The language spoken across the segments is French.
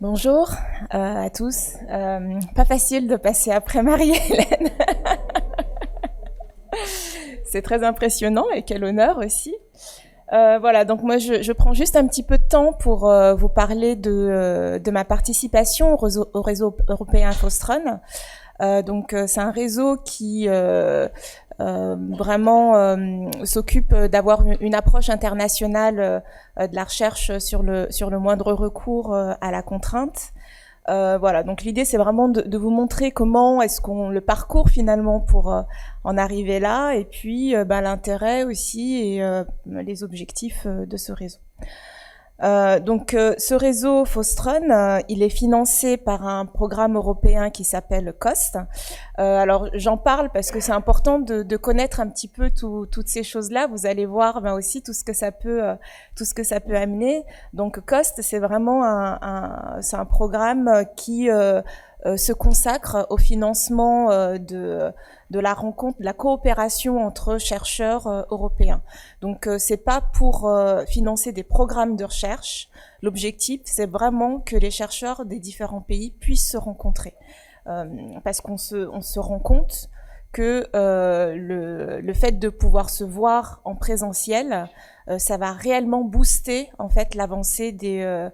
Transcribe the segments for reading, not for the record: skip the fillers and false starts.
Bonjour à tous. Pas facile de passer après Marie-Hélène. C'est très impressionnant et quel honneur aussi. Voilà, donc moi je prends juste un petit peu de temps pour vous parler de ma participation au réseau européen Fostron. C'est un réseau qui vraiment s'occupe d'avoir une approche internationale de la recherche sur le moindre recours à la contrainte. Voilà, donc l'idée c'est vraiment de vous montrer comment est-ce qu'on le parcourt finalement pour en arriver là, et puis l'intérêt aussi et les objectifs de ce réseau. Ce réseau Fostron, il est financé par un programme européen qui s'appelle COST. Alors j'en parle parce que c'est important de connaître un petit peu toutes ces choses-là. Vous allez voir aussi tout ce que ça peut amener. Donc COST, c'est vraiment c'est un programme qui se consacre au financement de la rencontre, de la coopération entre chercheurs européens. Donc c'est pas pour financer des programmes de recherche. L'objectif, c'est vraiment que les chercheurs des différents pays puissent se rencontrer. Parce qu'on se rend compte que le fait de pouvoir se voir en présentiel, ça va réellement booster en fait l'avancée des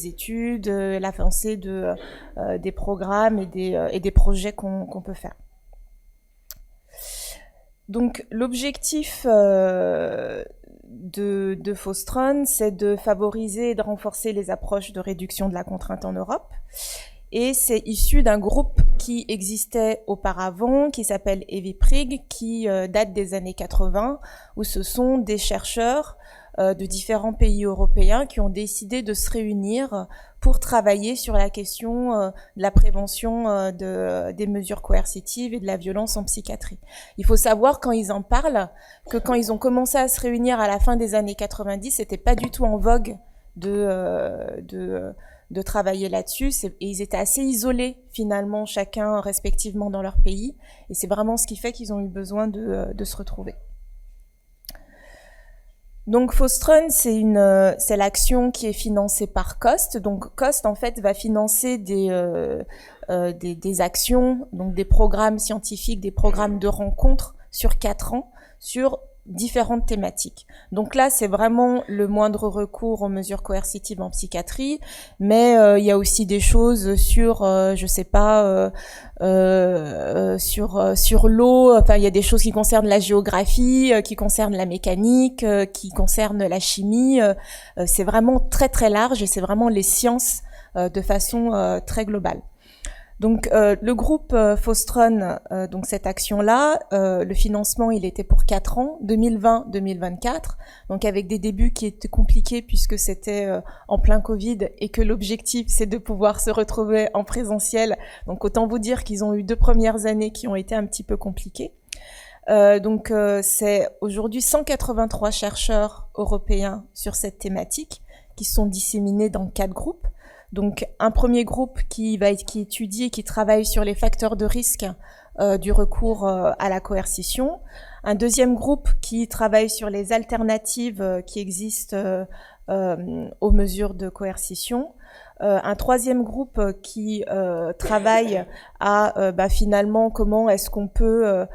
études, l'avancée des programmes et des projets qu'on peut faire. Donc l'objectif de Fostron, c'est de favoriser et de renforcer les approches de réduction de la contrainte en Europe. Et c'est issu d'un groupe qui existait auparavant, qui s'appelle EVIPRIG, qui date des années 80, où ce sont des chercheurs de différents pays européens qui ont décidé de se réunir pour travailler sur la question de la prévention des mesures coercitives et de la violence en psychiatrie. Il faut savoir, quand ils en parlent, que quand ils ont commencé à se réunir à la fin des années 90, c'était pas du tout en vogue de travailler là-dessus, et ils étaient assez isolés finalement, chacun respectivement dans leur pays, et c'est vraiment ce qui fait qu'ils ont eu besoin de se retrouver. Donc Fostron, c'est l'action qui est financée par COST. Donc COST en fait va financer des actions, donc des programmes scientifiques, des programmes de rencontres sur 4 ans, sur différentes thématiques. Donc là, c'est vraiment le moindre recours aux mesures coercitives en psychiatrie, mais il y a aussi des choses sur, sur l'eau. Enfin, il y a des choses qui concernent la géographie, qui concernent la mécanique, qui concernent la chimie. C'est vraiment très très large et c'est vraiment les sciences de façon très globale. Donc le groupe Fostron, donc cette action-là, le financement il était pour 4 ans, 2020-2024, donc avec des débuts qui étaient compliqués puisque c'était en plein Covid et que l'objectif c'est de pouvoir se retrouver en présentiel. Donc autant vous dire qu'ils ont eu 2 premières années qui ont été un petit peu compliquées. C'est aujourd'hui 183 chercheurs européens sur cette thématique qui sont disséminés dans 4 groupes. Donc un premier groupe qui étudie et qui travaille sur les facteurs de risque du recours à la coercition. Un deuxième groupe qui travaille sur les alternatives qui existent aux mesures de coercition. Un troisième groupe qui travaille à finalement comment est-ce qu'on peut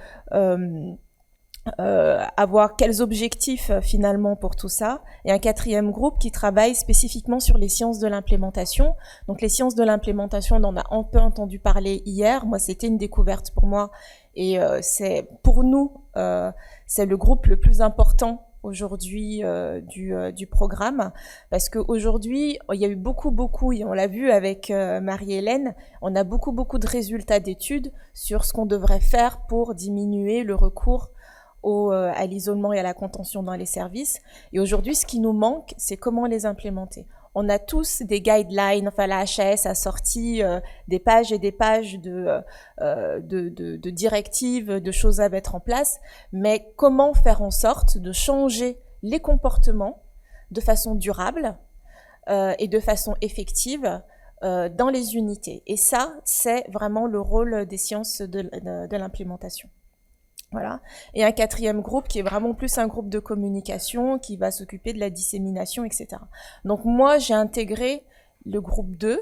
avoir quels objectifs finalement pour tout ça, et un quatrième groupe qui travaille spécifiquement sur les sciences de l'implémentation. Donc les sciences de l'implémentation, on en a un peu entendu parler hier. Moi, c'était une découverte pour moi, et c'est pour nous, c'est le groupe le plus important aujourd'hui du programme, parce qu'aujourd'hui, il y a eu beaucoup, et on l'a vu avec Marie-Hélène, on a beaucoup de résultats d'études sur ce qu'on devrait faire pour diminuer le recours à l'isolement et à la contention dans les services. Et aujourd'hui, ce qui nous manque, c'est comment les implémenter. On a tous des guidelines, enfin la HAS a sorti des pages et des pages de directives, de choses à mettre en place, mais comment faire en sorte de changer les comportements de façon durable et de façon effective dans les unités. Et ça, c'est vraiment le rôle des sciences de l'implémentation. Voilà. Et un quatrième groupe qui est vraiment plus un groupe de communication qui va s'occuper de la dissémination, etc. Donc moi, j'ai intégré le groupe 2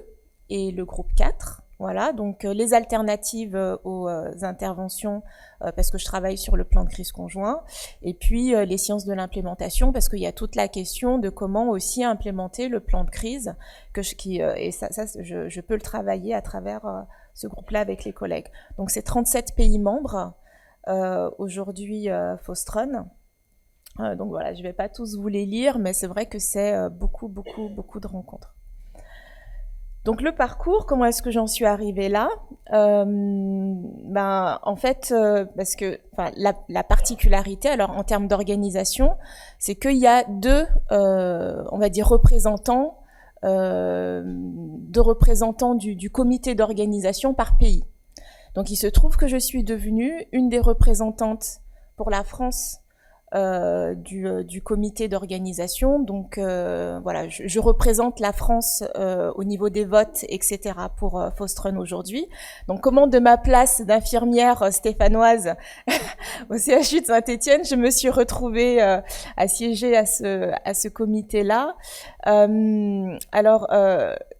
et le groupe 4. Voilà, donc les alternatives aux interventions, parce que je travaille sur le plan de crise conjoint, et puis les sciences de l'implémentation, parce qu'il y a toute la question de comment aussi implémenter le plan de crise, et ça je peux le travailler à travers ce groupe-là avec les collègues. Donc c'est 37 pays membres, aujourd'hui Fostron. Donc voilà, je ne vais pas tous vous les lire, mais c'est vrai que c'est beaucoup de rencontres. Donc le parcours, comment est-ce que j'en suis arrivée là? En fait, parce que la particularité, alors en termes d'organisation, c'est qu'il y a deux, on va dire, représentants du comité d'organisation par pays. Donc il se trouve que je suis devenue une des représentantes pour la France du comité d'organisation. Donc voilà, je représente la France au niveau des votes, etc. pour Fostron aujourd'hui. Donc comment de ma place d'infirmière stéphanoise au CHU de Saint-Étienne, je me suis retrouvée à siéger à ce comité-là.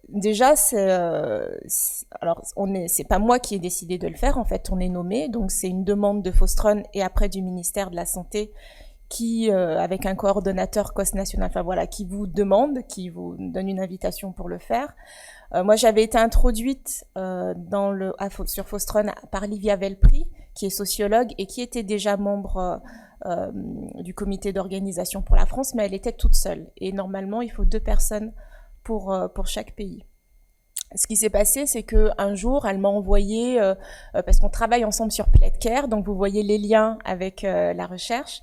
Déjà, c'est pas moi qui ai décidé de le faire. En fait, on est nommé. Donc c'est une demande de Fostron et après du ministère de la Santé qui, avec un coordonnateur COS national, qui vous demande, qui vous donne une invitation pour le faire. Moi, j'avais été introduite sur Fostron par Livia Velpri, qui est sociologue et qui était déjà membre du comité d'organisation pour la France, mais elle était toute seule. Et normalement, il faut 2 personnes pour chaque pays. Ce qui s'est passé, c'est qu'un jour, elle m'a envoyé, parce qu'on travaille ensemble sur PledCare, donc vous voyez les liens avec la recherche,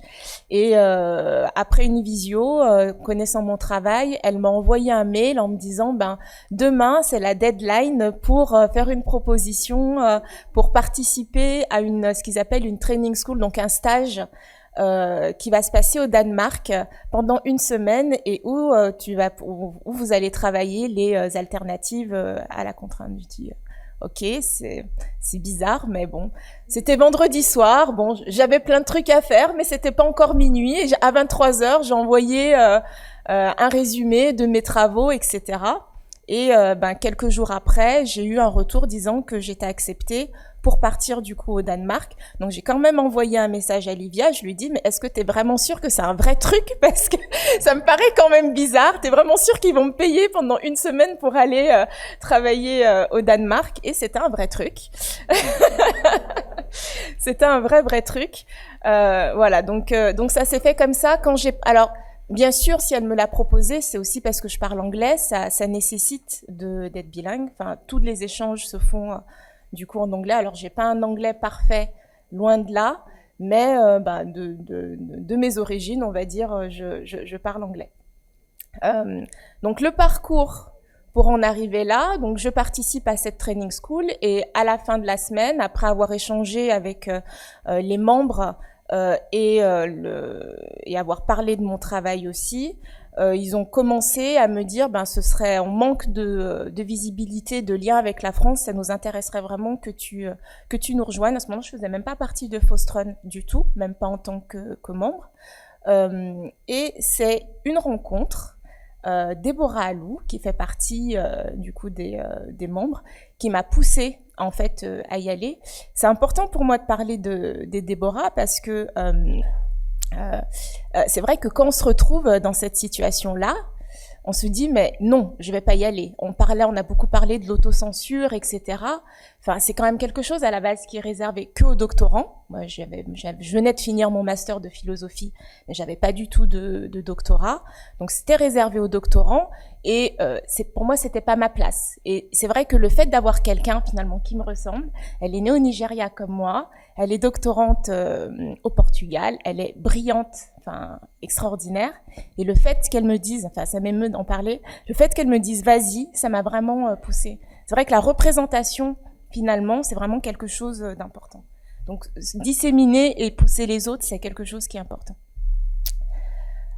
et après une visio, connaissant mon travail, elle m'a envoyé un mail en me disant, demain, c'est la deadline pour faire une proposition, pour participer à ce qu'ils appellent une training school, donc un stage, qui va se passer au Danemark pendant 1 semaine et où vous allez travailler les alternatives à la contrainte. Je dis ok, c'est bizarre, mais bon, c'était vendredi soir. Bon, j'avais plein de trucs à faire, mais c'était pas encore minuit. Et à 23h, j'ai envoyé un résumé de mes travaux, etc. Et quelques jours après, j'ai eu un retour disant que j'étais acceptée pour partir du coup au Danemark. Donc j'ai quand même envoyé un message à Livia, je lui dis mais est-ce que t'es vraiment sûre que c'est un vrai truc, parce que ça me paraît quand même bizarre, t'es vraiment sûre qu'ils vont me payer pendant 1 semaine pour aller travailler au Danemark? Et c'était un vrai truc. C'était un vrai truc. Voilà, donc ça s'est fait comme ça. Alors bien sûr, si elle me l'a proposé, c'est aussi parce que je parle anglais, ça nécessite d'être bilingue. Enfin, tous les échanges se font du coup en anglais. Alors j'ai pas un anglais parfait, loin de là, mais de mes origines, on va dire, je parle anglais. Donc le parcours pour en arriver là, donc je participe à cette training school et à la fin de la semaine, après avoir échangé avec les membres et avoir parlé de mon travail aussi, ils ont commencé à me dire ce serait en manque de visibilité, de lien avec la France, ça nous intéresserait vraiment que tu nous rejoignes. À ce moment-là, je faisais même pas partie de Fostron du tout, même pas en tant que membre. Et c'est une rencontre, Déborah Alou, qui fait partie du coup des membres, qui m'a poussée en fait à y aller. C'est important pour moi de parler des Déborah parce que c'est vrai que quand on se retrouve dans cette situation-là, on se dit mais non, je vais pas y aller. On a beaucoup parlé de l'autocensure, etc. Enfin, c'est quand même quelque chose à la base qui est réservé que aux doctorants. Moi, je venais de finir mon master de philosophie, mais j'avais pas du tout de doctorat. Donc c'était réservé aux doctorants et pour moi c'était pas ma place. Et c'est vrai que le fait d'avoir quelqu'un finalement qui me ressemble, elle est née au Nigeria comme moi, elle est doctorante au Portugal, elle est brillante, enfin extraordinaire. Et le fait qu'elle me dise, enfin ça m'émeut d'en parler, le fait qu'elle me dise vas-y, ça m'a vraiment poussée. C'est vrai que la représentation finalement, c'est vraiment quelque chose d'important. Donc, disséminer et pousser les autres, c'est quelque chose qui est important.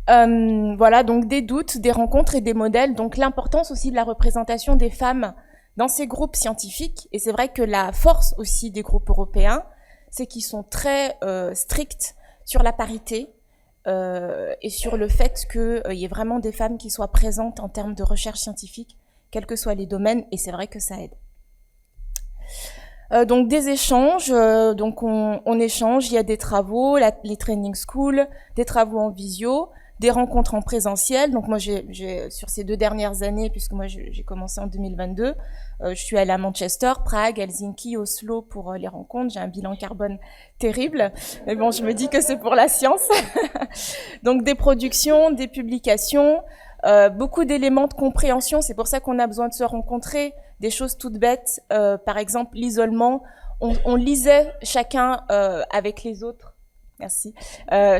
Voilà, donc des doutes, des rencontres et des modèles. Donc, l'importance aussi de la représentation des femmes dans ces groupes scientifiques. Et c'est vrai que la force aussi des groupes européens, c'est qu'ils sont très stricts sur la parité et sur le fait qu'il y ait vraiment des femmes qui soient présentes en termes de recherche scientifique, quels que soient les domaines, et c'est vrai que ça aide. Donc des échanges, donc on échange, il y a des travaux, les training schools, des travaux en visio, des rencontres en présentiel. Donc moi, sur ces 2 dernières années, puisque moi j'ai commencé en 2022, je suis allée à Manchester, Prague, Helsinki, Oslo pour les rencontres. J'ai un bilan carbone terrible, mais bon, je me dis que c'est pour la science. Donc des productions, des publications, beaucoup d'éléments de compréhension. C'est pour ça qu'on a besoin de se rencontrer. Des choses toutes bêtes, par exemple l'isolement. On lisait chacun avec les autres. Merci.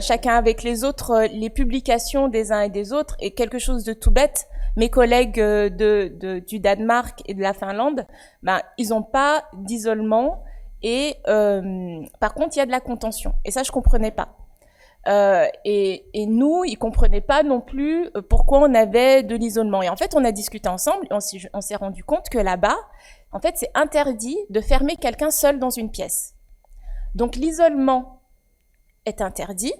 Chacun avec les autres, les publications des uns et des autres, et quelque chose de tout bête. Mes collègues du Danemark et de la Finlande, ben ils n'ont pas d'isolement, et par contre il y a de la contention. Et ça je comprenais pas. Et nous, ils comprenaient pas non plus pourquoi on avait de l'isolement. Et en fait, on a discuté ensemble, et on s'est rendu compte que là-bas, en fait, c'est interdit de fermer quelqu'un seul dans une pièce. Donc l'isolement est interdit,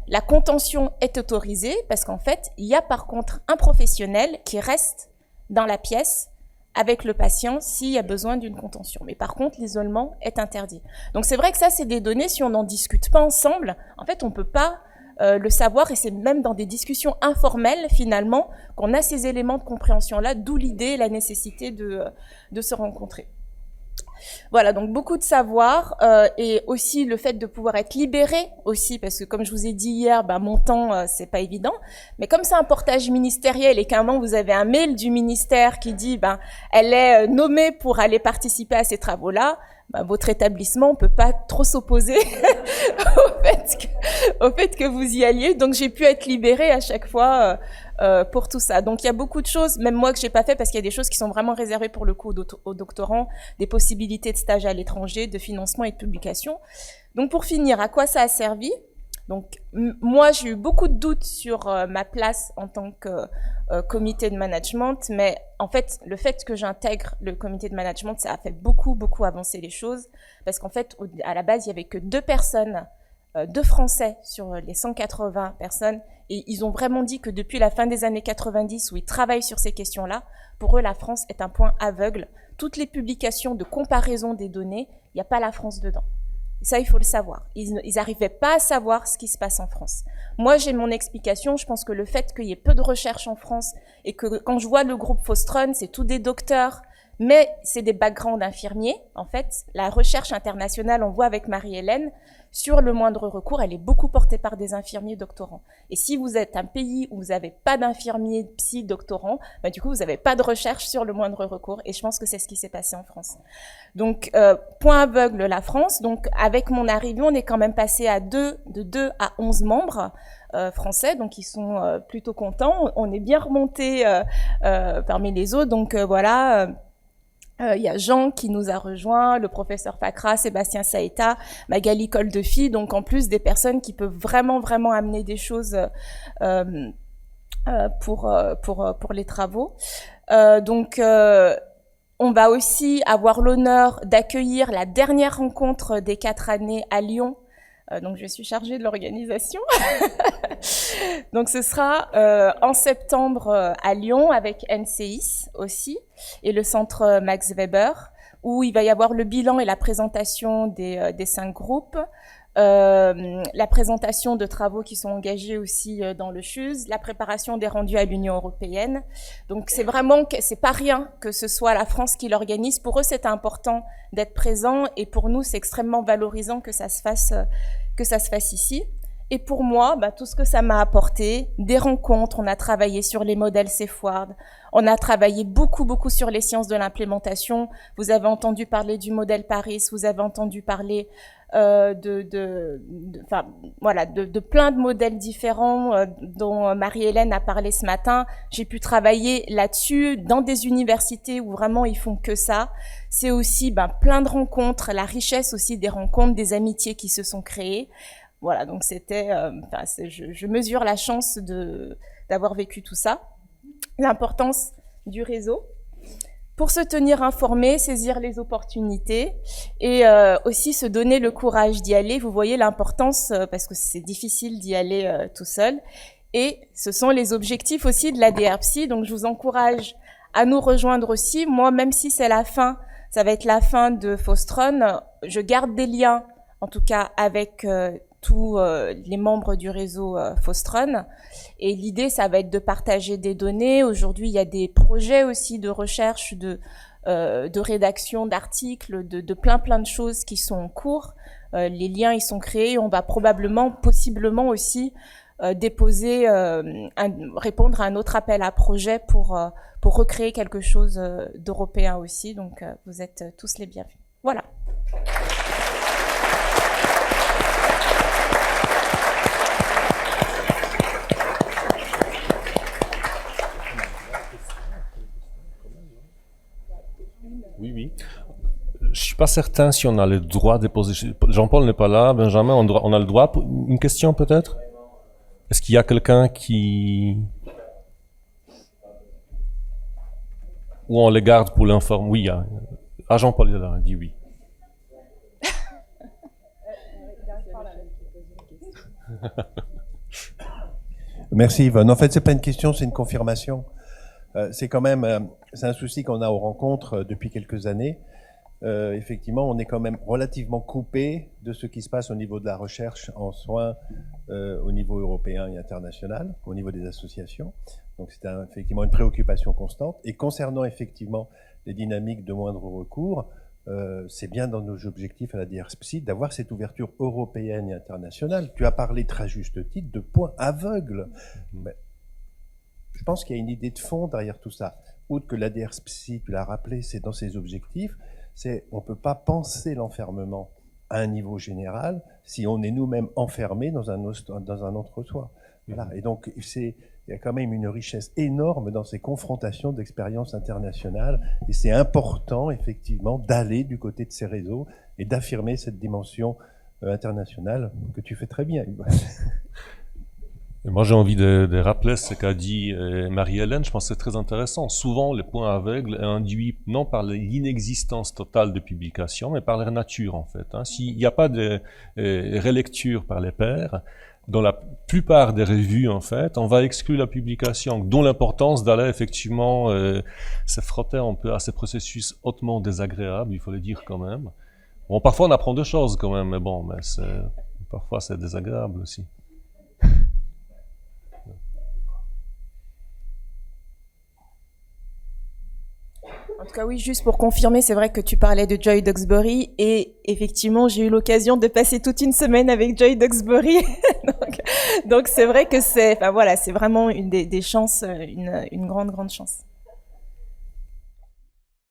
la contention est autorisée, parce qu'en fait, il y a par contre un professionnel qui reste dans la pièce avec le patient s'il y a besoin d'une contention. Mais par contre, l'isolement est interdit. Donc c'est vrai que ça, c'est des données, si on n'en discute pas ensemble, en fait, on peut pas le savoir, et c'est même dans des discussions informelles, finalement, qu'on a ces éléments de compréhension-là, d'où l'idée, la nécessité de se rencontrer. Voilà, donc beaucoup de savoir, et aussi le fait de pouvoir être libéré aussi, parce que comme je vous ai dit hier, ben, mon temps, c'est pas évident, mais comme c'est un portage ministériel et qu'à un moment vous avez un mail du ministère qui dit ben elle est nommée pour aller participer à ces travaux-là, ben, votre établissement ne peut pas trop s'opposer au fait que vous y alliez, donc j'ai pu être libérée à chaque fois pour tout ça. Donc il y a beaucoup de choses, même moi que j'ai pas fait, parce qu'il y a des choses qui sont vraiment réservées pour le coup aux doctorants, des possibilités de stage à l'étranger, de financement et de publication. Donc pour finir, à quoi ça a servi? Donc moi j'ai eu beaucoup de doutes sur ma place en tant que comité de management, mais en fait le fait que j'intègre le comité de management, ça a fait beaucoup avancer les choses, parce qu'en fait à la base il y avait que 2 personnes, 2 Français sur les 180 personnes, et ils ont vraiment dit que depuis la fin des années 90, où ils travaillent sur ces questions-là, pour eux la France est un point aveugle. Toutes les publications de comparaison des données, il n'y a pas la France dedans. Et ça, il faut le savoir. Ils n'arrivaient pas à savoir ce qui se passe en France. Moi, j'ai mon explication. Je pense que le fait qu'il y ait peu de recherche en France, et que quand je vois le groupe Fostron, c'est tous des docteurs, mais c'est des backgrounds infirmiers. En fait, la recherche internationale, on voit avec Marie-Hélène, sur le moindre recours, elle est beaucoup portée par des infirmiers doctorants. Et si vous êtes un pays où vous n'avez pas d'infirmiers psy doctorants, bah, du coup, vous n'avez pas de recherche sur le moindre recours. Et je pense que c'est ce qui s'est passé en France. Donc, point aveugle, la France. Donc, avec mon arrivée, on est quand même passé de 2 à 11 membres français. Donc, ils sont plutôt contents. On est bien remonté parmi les autres. Donc, voilà... Il y a Jean qui nous a rejoint, le professeur Fakra, Sébastien Saïta, Magali Coldefi, donc en plus des personnes qui peuvent vraiment amener des choses pour les travaux. Donc on va aussi avoir l'honneur d'accueillir la dernière rencontre des 4 années à Lyon. Donc je suis chargée de l'organisation. Donc ce sera en septembre à Lyon avec NCIS aussi et le centre Max Weber, où il va y avoir le bilan et la présentation des 5 groupes, la présentation de travaux qui sont engagés aussi dans le CHUS, la préparation des rendus à l'Union européenne. Donc c'est pas rien que ce soit la France qui l'organise. Pour eux, c'est important d'être présent, et pour nous, c'est extrêmement valorisant que ça se fasse ici. Et pour moi, bah, tout ce que ça m'a apporté, des rencontres, on a travaillé sur les modèles CFWARD, on a travaillé beaucoup sur les sciences de l'implémentation. Vous avez entendu parler du modèle Paris, vous avez entendu parler de plein de modèles différents dont Marie-Hélène a parlé ce matin. J'ai pu travailler là-dessus dans des universités où vraiment ils font que ça. C'est aussi plein de rencontres, la richesse aussi des rencontres, des amitiés qui se sont créées. Voilà, donc c'était, je mesure la chance d'avoir vécu tout ça. L'importance du réseau pour se tenir informé, saisir les opportunités, et aussi se donner le courage d'y aller. Vous voyez l'importance, parce que c'est difficile d'y aller tout seul. Et ce sont les objectifs aussi de la DRPSI, donc je vous encourage à nous rejoindre aussi. Moi, même si c'est la fin, ça va être la fin de Fostron, je garde des liens, en tout cas avec tous les membres du réseau Fostron. Et l'idée, ça va être de partager des données. Aujourd'hui, il y a des projets aussi de recherche, de rédaction d'articles, de plein de choses qui sont en cours. Les liens, ils sont créés. On va possiblement aussi déposer, répondre à un autre appel à projet pour recréer quelque chose d'européen aussi. Donc, vous êtes tous les bienvenus. Voilà. Oui. Je suis pas certain si on a le droit de poser. Jean-Paul n'est pas là, Benjamin, on a le droit. Une question peut-être? Est-ce qu'il y a quelqu'un qui... Ou on les garde pour l'informer? Oui, il y a... Ah, Jean-Paul est là, il dit oui. Merci Yvonne. En fait, c'est pas une question, c'est une confirmation. C'est quand même, c'est un souci qu'on a aux rencontres depuis quelques années. Effectivement, on est quand même relativement coupé de ce qui se passe au niveau de la recherche en soins au niveau européen et international, au niveau des associations. Donc c'est effectivement une préoccupation constante. Et concernant effectivement les dynamiques de moindre recours, c'est bien dans nos objectifs à la DRSPSI d'avoir cette ouverture européenne et internationale. Tu as parlé très juste titre de points aveugles. Mais je pense qu'il y a une idée de fond derrière tout ça. Outre que la DRSPSI, tu l'as rappelé, c'est dans ses objectifs, on ne peut pas penser l'enfermement à un niveau général si on est nous-mêmes enfermés dans un entre-soi. Voilà. Et donc, il y a quand même une richesse énorme dans ces confrontations d'expériences internationales. Et c'est important, effectivement, d'aller du côté de ces réseaux et d'affirmer cette dimension internationale que tu fais très bien. Et moi, j'ai envie de rappeler ce qu'a dit Marie-Hélène. Je pense que c'est très intéressant. Souvent, les points aveugles induits non par l'inexistence totale de publications, mais par leur nature, en fait. S'il n'y a pas de relecture par les pairs, dans la plupart des revues, en fait, on va exclure la publication, dont l'importance d'aller effectivement se frotter un peu à ces processus hautement désagréables, il faut le dire quand même. Bon, parfois on apprend des choses quand même, mais bon, parfois c'est désagréable aussi. En tout cas, oui, juste pour confirmer, c'est vrai que tu parlais de Joy Duxbury et effectivement, j'ai eu l'occasion de passer toute une semaine avec Joy Duxbury. donc c'est vrai que c'est vraiment une des chances, une grande chance.